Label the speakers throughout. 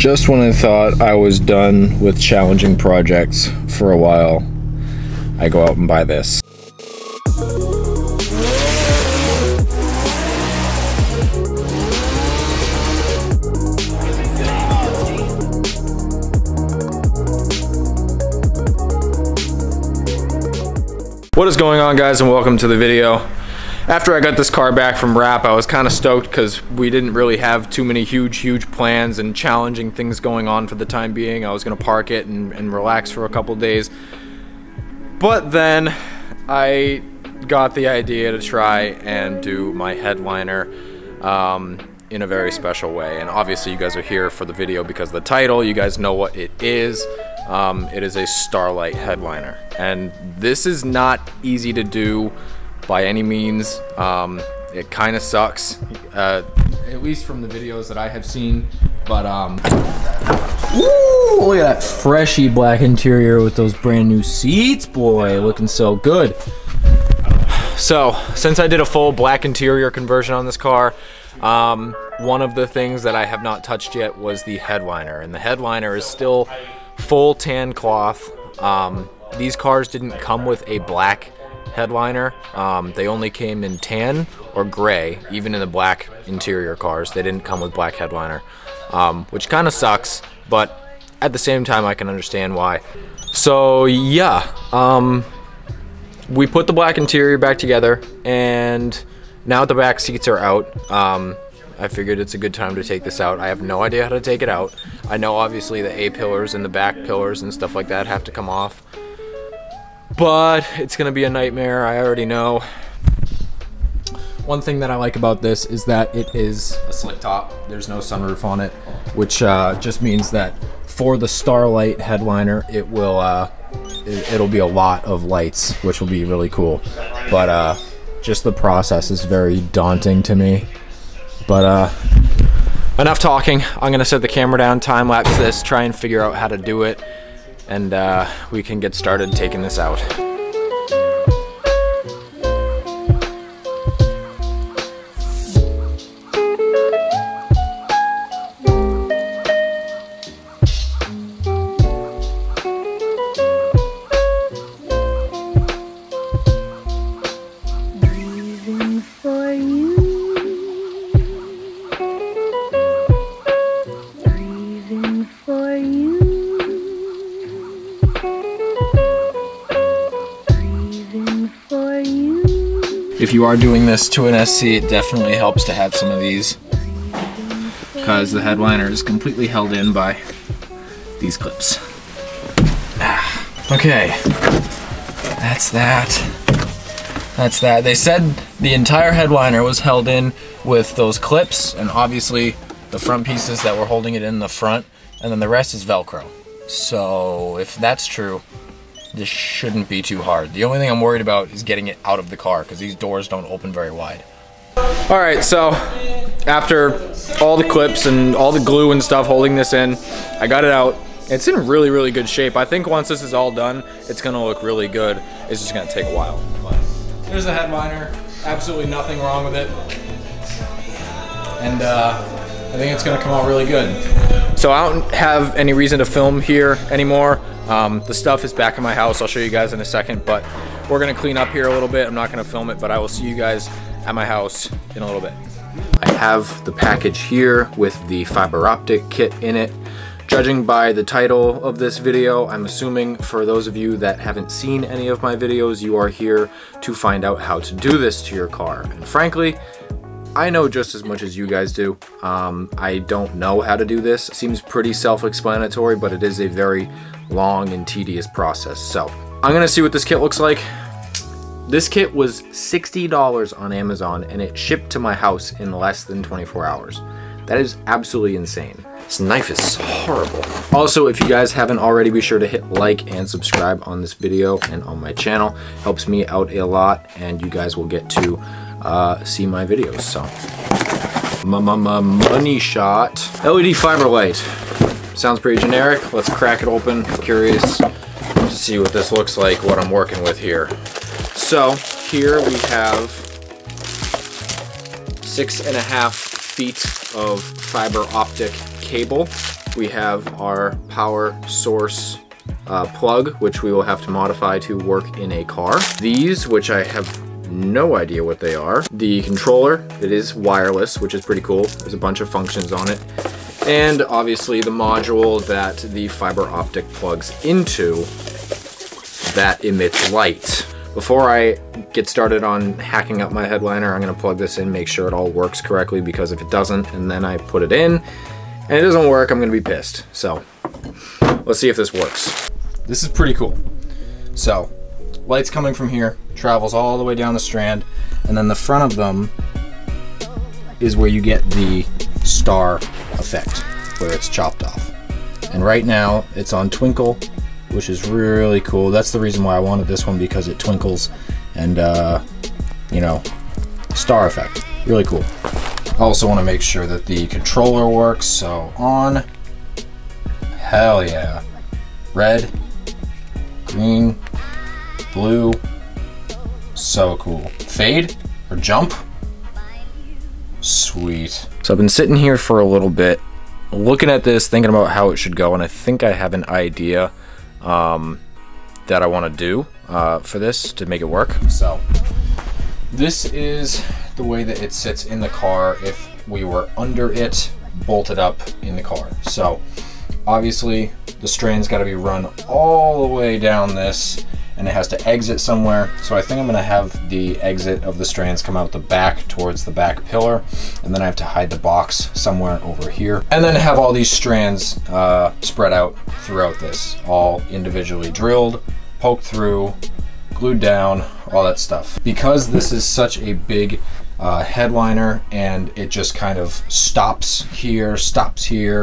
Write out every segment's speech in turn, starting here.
Speaker 1: Just when I thought I was done with challenging projects for a while, I go out and buy this. What is going on, guys, and welcome to the video. After I got this car back from wrap, I was kind of stoked because we didn't really have too many huge plans and challenging things going on for the time being. I was going to park it and relax for a couple days. But then I got the idea to try and do my headliner in a very special way. And obviously you guys are here for the video because of the title. You guys know what it is. It is a Starlight headliner. And this is not easy to do by any means. It kind of sucks, at least from the videos that I have seen. But woo, look at that freshy black interior with those brand new seats, boy, looking so good. So since I did a full black interior conversion on this car, one of the things that I have not touched yet was the headliner, and the headliner is still full tan cloth. These cars didn't come with a black headliner. They only came in tan or gray. Even in the black interior cars, they didn't come with black headliner, which kind of sucks, but at the same time I can understand why. So yeah, we put the black interior back together, and now the back seats are out. I figured it's a good time to take this out. I have no idea how to take it out. I know obviously the A-pillars and the back pillars and stuff like that have to come off, but it's gonna be a nightmare, I already know. One thing that I like about this is that it is a slick top. There's no sunroof on it, which just means that for the Starlight headliner, it will it'll be a lot of lights, which will be really cool. But just the process is very daunting to me. But enough talking. I'm gonna set the camera down, time lapse this, try and figure out how to do it, and we can get started taking this out. If you are doing this to an SC, it definitely helps to have some of these, because the headliner is completely held in by these clips. Okay, that's that. That's that. They said the entire headliner was held in with those clips, and obviously the front pieces that were holding it in the front, and then the rest is Velcro. So if that's true, this shouldn't be too hard. The only thing I'm worried about is getting it out of the car, because these doors don't open very wide. All right, so after all the clips and all the glue and stuff holding this in, I got it out. It's in really good shape. I think once this is all done, it's gonna look really good. It's just gonna take a while. But there's the headliner. Absolutely nothing wrong with it. And I think it's gonna come out really good. So I don't have any reason to film here anymore. The stuff is back in my house. I'll show you guys in a second, but we're gonna clean up here a little bit. I'm not gonna film it, but I will see you guys at my house in a little bit. I have the package here with the fiber optic kit in it. Judging by the title of this video, I'm assuming for those of you that haven't seen any of my videos, you are here to find out how to do this to your car. And frankly, I know just as much as you guys do. I don't know how to do this. It seems pretty self-explanatory, but it is a very long and tedious process. So I'm gonna see what this kit looks like. This kit was $60 on Amazon, and it shipped to my house in less than 24 hours. That is absolutely insane. This knife is horrible. Also, if you guys haven't already, be sure to hit like and subscribe on this video and on my channel. Helps me out a lot, and you guys will get to see my videos. So money shot LED fiber light. Sounds pretty generic. Let's crack it open. Curious to see what this looks like, what I'm working with here. So here we have 6.5 feet of fiber optic cable. we have our power source plug, which we will have to modify to work in a car. These, which I have no idea what they are. The controller, it is wireless, which is pretty cool. There's a bunch of functions on it. And obviously the module that the fiber optic plugs into that emits light. Before I get started on hacking up my headliner, I'm gonna plug this in, make sure it all works correctly, because if it doesn't, and then I put it in, and it doesn't work, I'm gonna be pissed. So, let's see if this works. This is pretty cool. So, light's coming from here, travels all the way down the strand, and then the front of them is where you get the star effect, where it's chopped off. And right now, it's on twinkle, which is really cool. That's the reason why I wanted this one, because it twinkles and, you know, star effect. Really cool. I also want to make sure that the controller works, so on. Hell yeah. Red, green, blue. So cool. Fade or jump? Sweet. So I've been sitting here for a little bit, looking at this, thinking about how it should go, and I think I have an idea that I want to do for this to make it work. So this is the way that it sits in the car if we were under it, bolted up in the car. So obviously the strand's got to be run all the way down this, and it has to exit somewhere. So I think I'm gonna have the exit of the strands come out the back towards the back pillar, and then I have to hide the box somewhere over here, and then have all these strands spread out throughout this, all individually drilled, poked through, glued down, all that stuff. Because this is such a big headliner, and it just kind of stops here,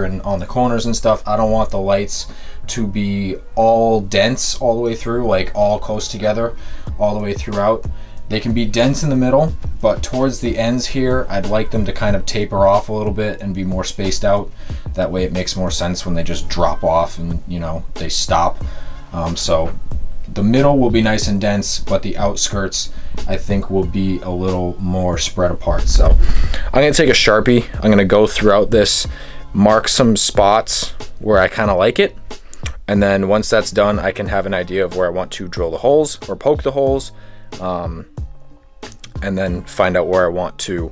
Speaker 1: and on the corners and stuff, I don't want the lights to be all dense all the way through, like all close together all the way throughout. They can be dense in the middle, but towards the ends here, I'd like them to kind of taper off a little bit and be more spaced out. That way it makes more sense when they just drop off and, you know, they stop. So the middle will be nice and dense, but the outskirts I think will be a little more spread apart. So I'm gonna take a Sharpie, I'm gonna go throughout this, mark some spots where I kind of like it, and then once that's done, I can have an idea of where I want to drill the holes or poke the holes, and then find out where I want to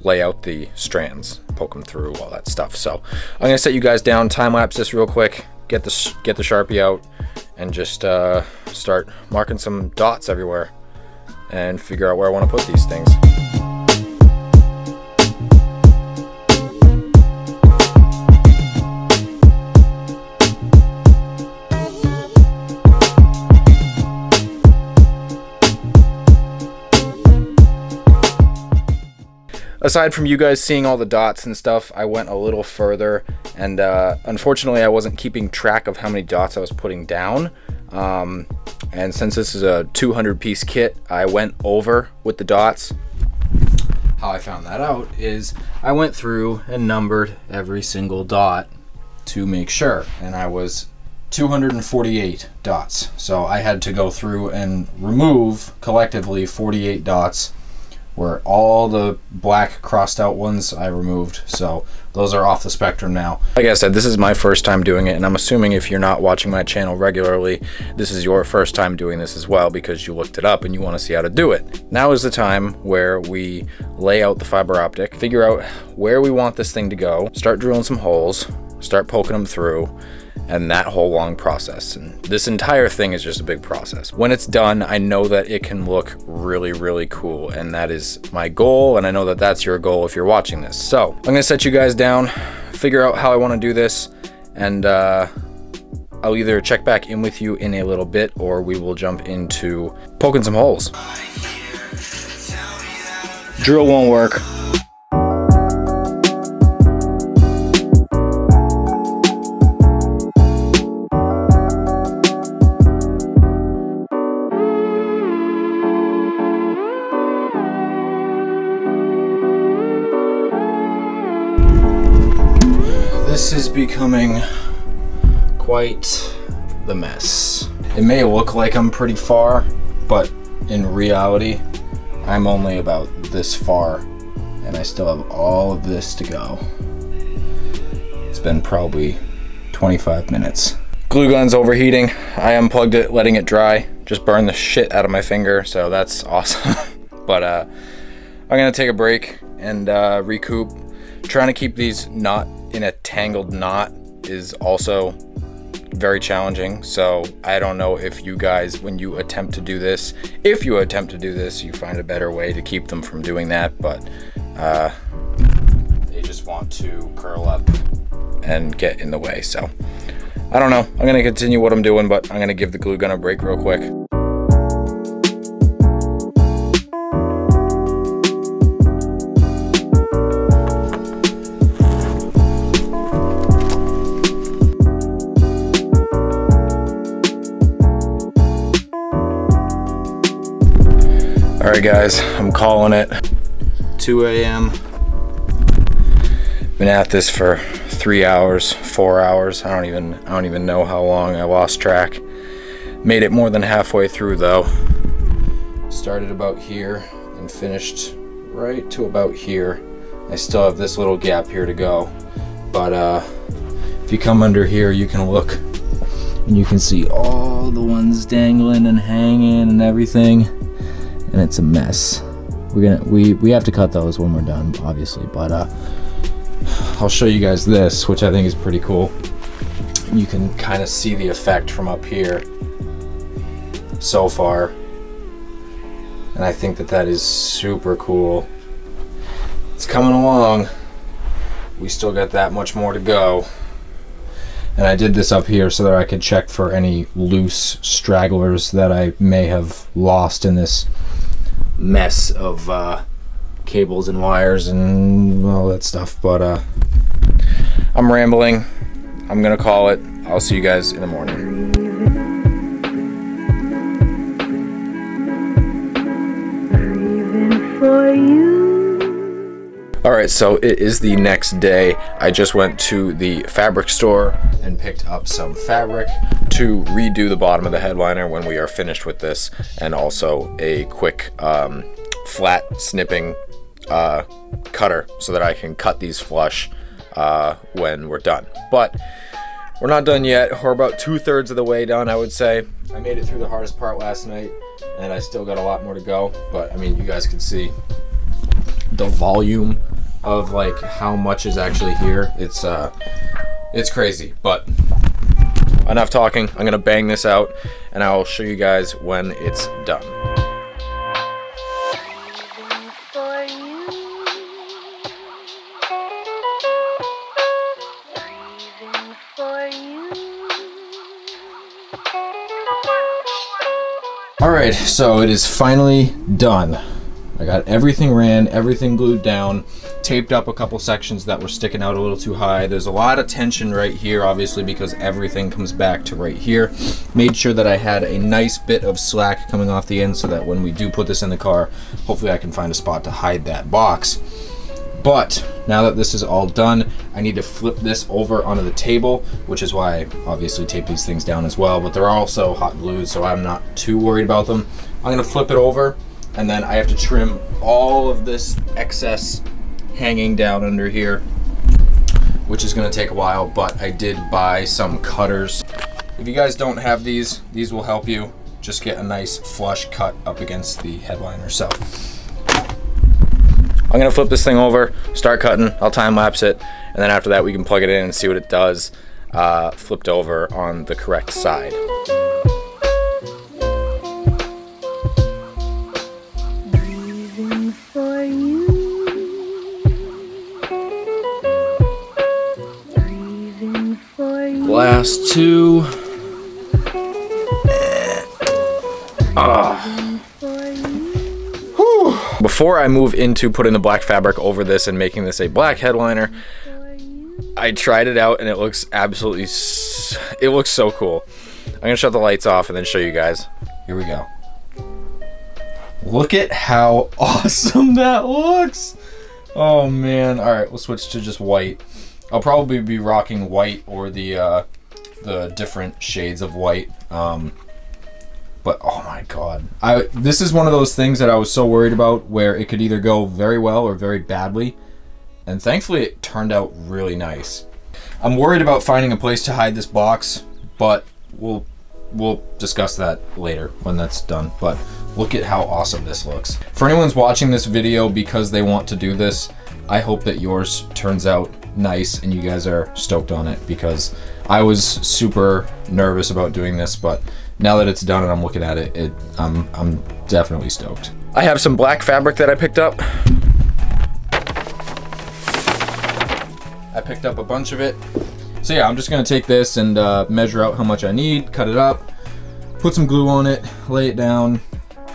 Speaker 1: lay out the strands, poke them through, all that stuff. So I'm gonna set you guys down, time lapse this real quick, get the Sharpie out, and just start marking some dots everywhere and figure out where I want to put these things. Aside from you guys seeing all the dots and stuff, I went a little further, and unfortunately I wasn't keeping track of how many dots I was putting down. And since this is a 200-piece kit, I went over with the dots. How I found that out is I went through and numbered every single dot to make sure, and I was 248 dots. So I had to go through and remove collectively 48 dots, where all the black crossed out ones I removed. So those are off the spectrum now. Like I said, this is my first time doing it, and I'm assuming if you're not watching my channel regularly, this is your first time doing this as well, because you looked it up and you want to see how to do it. Now is the time where we lay out the fiber optic, figure out where we want this thing to go, start drilling some holes, start poking them through, and that whole long process. And this entire thing is just a big process. When it's done, I know that it can look really, really cool, and that is my goal, and I know that that's your goal if you're watching this. So I'm gonna set you guys down, figure out how I want to do this, and I'll either check back in with you in a little bit, or we will jump into poking some holes. Drill won't work. This is becoming quite the mess. It may look like I'm pretty far, but in reality, I'm only about this far, and I still have all of this to go. It's been probably 25 minutes. Glue gun's overheating. I unplugged it, letting it dry. Just burned the shit out of my finger, so that's awesome. But I'm gonna take a break and recoup. Trying to keep these not in a tangled knot is also very challenging. So I don't know if you guys, when you attempt to do this, you find a better way to keep them from doing that, but they just want to curl up and get in the way. So I don't know. I'm gonna continue what I'm doing, but I'm gonna give the glue gun a break real quick. All right, guys, I'm calling it. 2 a.m. Been at this for 3 hours, 4 hours. I don't even know how long. I lost track. Made it more than halfway through though. Started about here and finished right to about here. I still have this little gap here to go, but if you come under here, you can look and you can see all the ones dangling and hanging and everything, and it's a mess. We have to cut those when we're done, obviously, but I'll show you guys this, which I think is pretty cool. You can kind of see the effect from up here so far, and I think that is super cool. It's coming along. We still got that much more to go, and I did this up here so that I could check for any loose stragglers that I may have lost in this mess of cables and wires and all that stuff. But I'm rambling. I'm gonna call it. I'll see you guys in the morning. Alright, so it is the next day. I just went to the fabric store and picked up some fabric to redo the bottom of the headliner when we are finished with this, and also a quick flat snipping cutter so that I can cut these flush when we're done. But we're not done yet. We're about 2/3 of the way done, I would say. I made it through the hardest part last night, and I still got a lot more to go. But I mean, you guys can see the volume of like how much is actually here. It's crazy. But enough talking. I'm gonna bang this out, and I'll show you guys when it's done. Alright, so it is finally done. I got everything ran, everything glued down, taped up a couple sections that were sticking out a little too high. There's a lot of tension right here, obviously, because everything comes back to right here. Made sure that I had a nice bit of slack coming off the end so that when we do put this in the car, hopefully I can find a spot to hide that box. But now that this is all done, I need to flip this over onto the table, which is why I obviously tape these things down as well, but they're also hot glued, so I'm not too worried about them. I'm gonna flip it over, and then I have to trim all of this excess hanging down under here, which is gonna take a while, but I did buy some cutters. If you guys don't have these will help you just get a nice flush cut up against the headliner. So I'm gonna flip this thing over, start cutting, I'll time lapse it, and then after that we can plug it in and see what it does flipped over on the correct side. Last two. Before I move into putting the black fabric over this and making this a black headliner, I tried it out and it looks absolutely, it looks so cool. I'm gonna shut the lights off and then show you guys. Here we go. Look at how awesome that looks. Oh man. All right, we'll switch to just white. I'll probably be rocking white or the different shades of white. But oh my god, this is one of those things that I was so worried about, where it could either go very well or very badly, and thankfully it turned out really nice. I'm worried about finding a place to hide this box, but we'll discuss that later when that's done. But look at how awesome this looks. For anyone's watching this video because they want to do this, I hope that yours turns out nice and you guys are stoked on it, because I was super nervous about doing this, but now that it's done and I'm looking at it, I'm definitely stoked. I have some black fabric that I picked up. I picked up a bunch of it. So yeah, I'm just gonna take this and measure out how much I need, cut it up, put some glue on it, lay it down,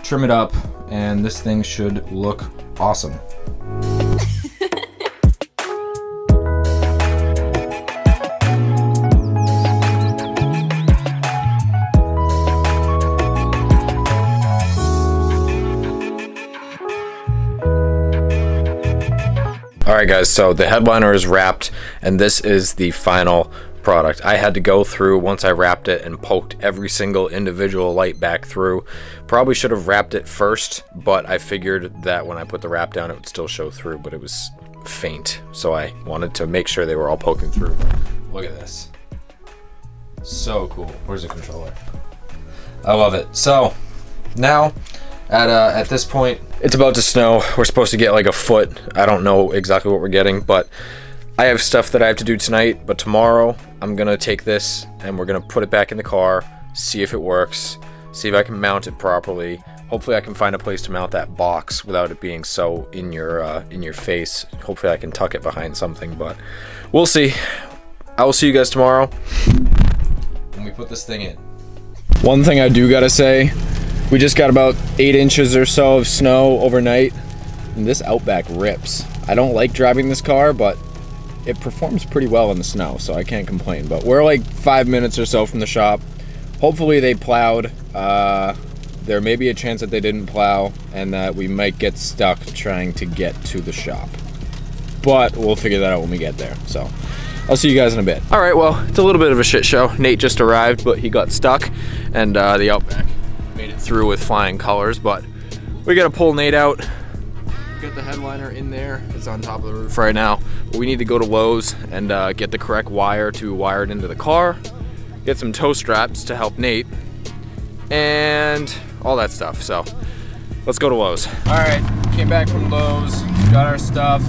Speaker 1: trim it up, and this thing should look awesome. Alright guys, so the headliner is wrapped and this is the final product. I had to go through, once I wrapped it, and poked every single individual light back through. Probably should have wrapped it first, but I figured that when I put the wrap down it would still show through, but it was faint. So I wanted to make sure they were all poking through. Look at this. So cool. Where's the controller? I love it. So now at this point, it's about to snow. We're supposed to get like a foot. I don't know exactly what we're getting, but I have stuff that I have to do tonight. But tomorrow, I'm gonna take this and we're gonna put it back in the car, see if it works, see if I can mount it properly. Hopefully I can find a place to mount that box without it being so in your face. Hopefully I can tuck it behind something, but we'll see. I will see you guys tomorrow when we put this thing in. One thing I do gotta say, we just got about 8 inches or so of snow overnight, and this Outback rips. I don't like driving this car, but it performs pretty well in the snow, so I can't complain. But we're like 5 minutes or so from the shop. Hopefully they plowed. There may be a chance that they didn't plow and that we might get stuck trying to get to the shop. But we'll figure that out when we get there, so I'll see you guys in a bit. All right, well, it's a little bit of a shit show. Nate just arrived, but he got stuck, and the Outback made it through with flying colors, but we gotta pull Nate out. We got the headliner in there. It's on top of the roof right now. But we need to go to Lowe's and get the correct wire to wire it into the car, get some tow straps to help Nate, and all that stuff. So let's go to Lowe's. All right, came back from Lowe's, got our stuff,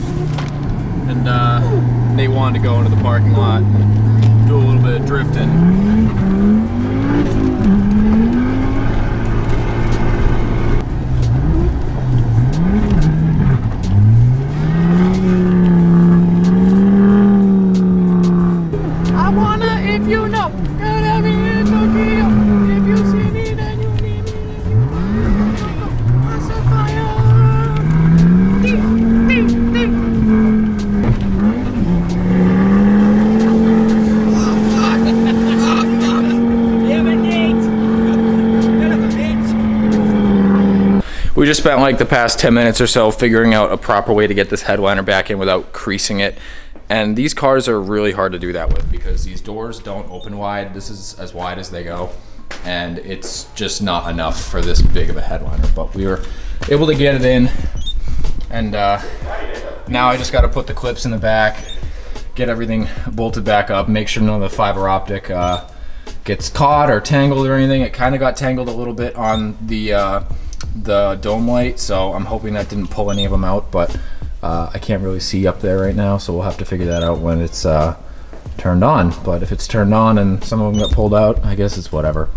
Speaker 1: and Nate wanted to go into the parking lot, do a little bit of drifting. We just spent like the past 10 minutes or so figuring out a proper way to get this headliner back in without creasing it. And these cars are really hard to do that with because these doors don't open wide. This is as wide as they go. And it's just not enough for this big of a headliner. But we were able to get it in. And now I just got to put the clips in the back, get everything bolted back up, make sure none of the fiber optic gets caught or tangled or anything. It kind of got tangled a little bit on the dome light, so I'm hoping that didn't pull any of them out, but I can't really see up there right now, so we'll have to figure that out when it's turned on. But if it's turned on and some of them got pulled out, I guess it's whatever.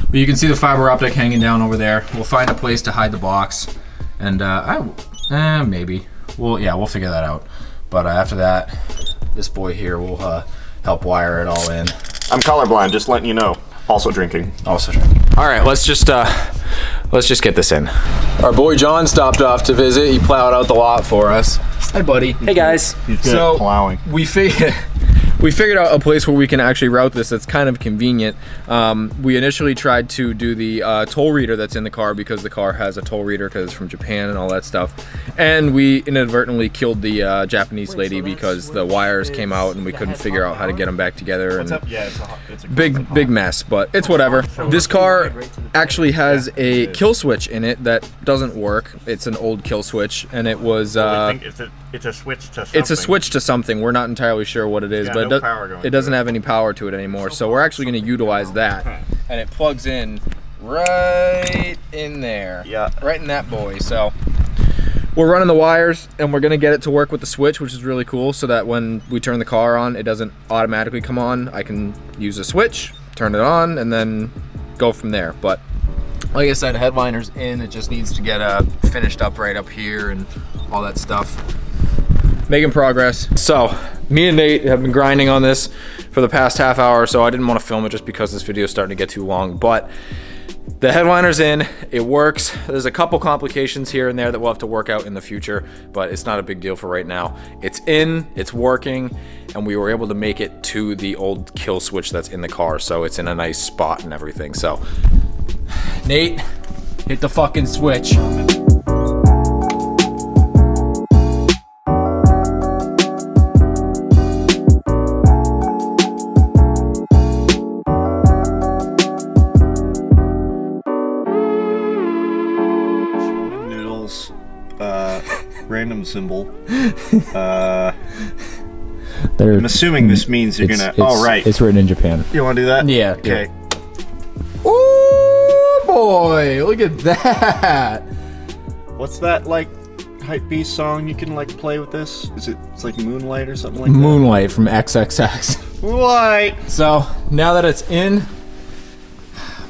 Speaker 1: But you can see the fiber optic hanging down over there. We'll find a place to hide the box, and maybe we'll figure that out. But after that, this boy here will help wire it all in.
Speaker 2: I'm colorblind, just letting you know. Also drinking.
Speaker 1: Also drinking. All right, let's just get this in. Our boy John stopped off to visit. He plowed out the lot for us. Hi, buddy. Hey, guys.
Speaker 2: He's good at plowing.
Speaker 1: We figured out a place where we can actually route this that's kind of convenient. We initially tried to do the toll reader that's in the car because the car has a toll reader because it's from Japan and all that stuff. And we inadvertently killed the Japanese lady because the wires came out and we couldn't figure out how to get them back together. And it's a big mess, but it's whatever. This car actually has a kill switch in it that doesn't work. It's an old kill switch, and it was...
Speaker 2: It's a switch to something.
Speaker 1: It's a switch to something. We're not entirely sure what it is, but it doesn't have any power to it anymore. So we're actually going to utilize that, and it plugs in right in there.
Speaker 2: Yeah.
Speaker 1: Right in that boy. So we're running the wires, and we're going to get it to work with the switch, which is really cool, so that when we turn the car on, it doesn't automatically come on. I can use a switch, turn it on, and then go from there. But like I said, headliner's in. It just needs to get finished up right up here and all that stuff. Making progress. So me and Nate have been grinding on this for the past half hour, so I didn't want to film it just because this video is starting to get too long. But the headliner's in, it works. There's a couple complications here and there that we'll have to work out in the future, but it's not a big deal for right now. It's in, it's working, and we were able to make it to the old kill switch that's in the car, so it's in a nice spot and everything. So Nate, hit the fucking switch.
Speaker 2: Random symbol. I'm assuming this means you're gonna. Oh, right.
Speaker 1: It's written in Japan.
Speaker 2: You want to do that?
Speaker 1: Yeah.
Speaker 2: Okay.
Speaker 1: Yeah. Ooh, boy! Look at that.
Speaker 2: What's that like hype beast song you can like play with this? Is it? It's like Moonlight or something like that.
Speaker 1: Moonlight from XXX.
Speaker 2: Moonlight.
Speaker 1: So now that it's in,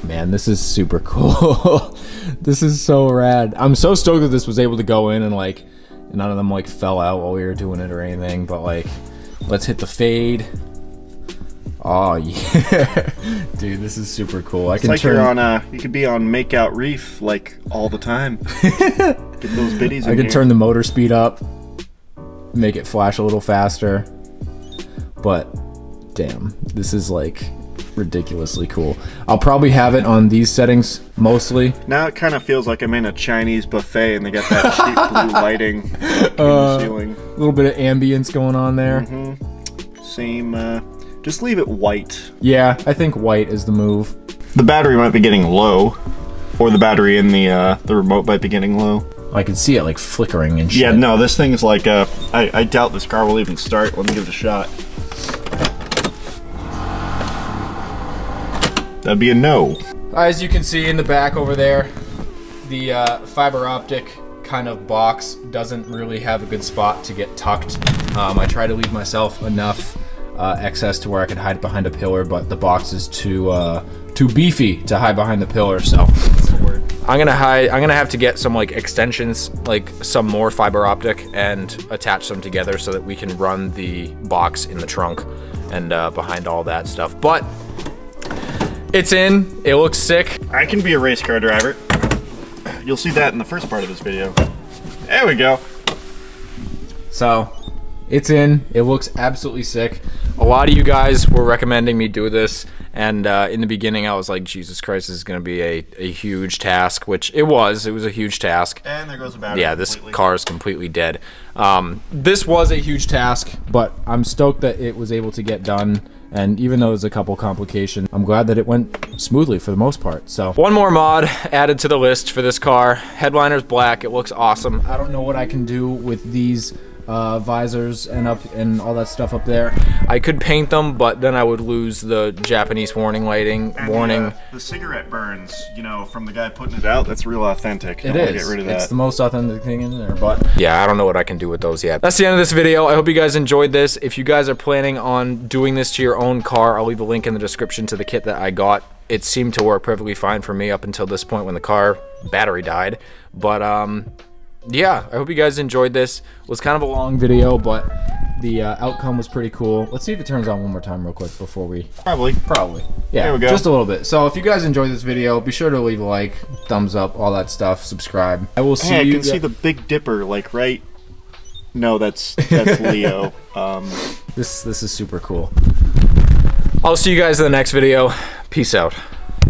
Speaker 1: man, this is super cool. This is so rad. I'm so stoked that this was able to go in and like none of them like fell out while we were doing it or anything, but like let's hit the fade. Oh yeah. Dude, this is super cool. I can
Speaker 2: like turn, you're on you could be on Makeout Reef like all the time. Get those biddies in
Speaker 1: I can
Speaker 2: here.
Speaker 1: turn the motor speed up, make it flash a little faster. But damn, this is like ridiculously cool. I'll probably have it on these settings mostly.
Speaker 2: Now it kind of feels like I'm in a Chinese buffet and they got that cheap blue lighting in the ceiling.
Speaker 1: A little bit of ambience going on there.
Speaker 2: Mm-hmm. Same, just leave it white.
Speaker 1: Yeah, I think white is the move.
Speaker 2: The battery might be getting low, or the battery in the remote might be getting low.
Speaker 1: I can see it like flickering and shit.
Speaker 2: Yeah, no, this thing is like, I doubt this car will even start. Let me give it a shot. That'd be a no.
Speaker 1: As you can see in the back over there, the fiber optic kind of box doesn't really have a good spot to get tucked. I try to leave myself enough excess to where I could hide behind a pillar, but the box is too beefy to hide behind the pillar. So I'm gonna have to get some like extensions, like some more fiber optic, and attach them together so that we can run the box in the trunk and behind all that stuff. But it's in, it looks sick.
Speaker 2: I can be a race car driver. You'll see that in the first part of this video. There we go.
Speaker 1: So, it's in, it looks absolutely sick. A lot of you guys were recommending me do this, and in the beginning I was like, Jesus Christ, this is gonna be a huge task, which it was a huge task.
Speaker 2: And there goes the battery.
Speaker 1: Yeah, this car is completely dead. This was a huge task, but I'm stoked that it was able to get done. And even though there's a couple complications, I'm glad that it went smoothly for the most part. So one more mod added to the list for this car. Headliner's black, it looks awesome. I don't know what I can do with these visors and all that stuff up there. I could paint them, but then I would lose the Japanese warning lighting.
Speaker 2: And the cigarette burns, you know, from the guy putting it out. That's real authentic.
Speaker 1: It is.
Speaker 2: Get rid of that.
Speaker 1: It's the most authentic thing in there, but yeah, I don't know what I can do with those yet. That's the end of this video. I hope you guys enjoyed this. If you guys are planning on doing this to your own car, I'll leave a link in the description to the kit that I got. It seemed to work perfectly fine for me up until this point when the car battery died. But yeah, I hope you guys enjoyed this. It was kind of a long video, but the outcome was pretty cool. Let's see if it turns on one more time real quick before we... Probably. Yeah, there we go. Just a little bit. So if you guys enjoyed this video, be sure to leave a like, thumbs up, all that stuff, subscribe. I will see you...
Speaker 2: I can see the Big Dipper, like, right... No, that's Leo.
Speaker 1: This is super cool. I'll see you guys in the next video. Peace out.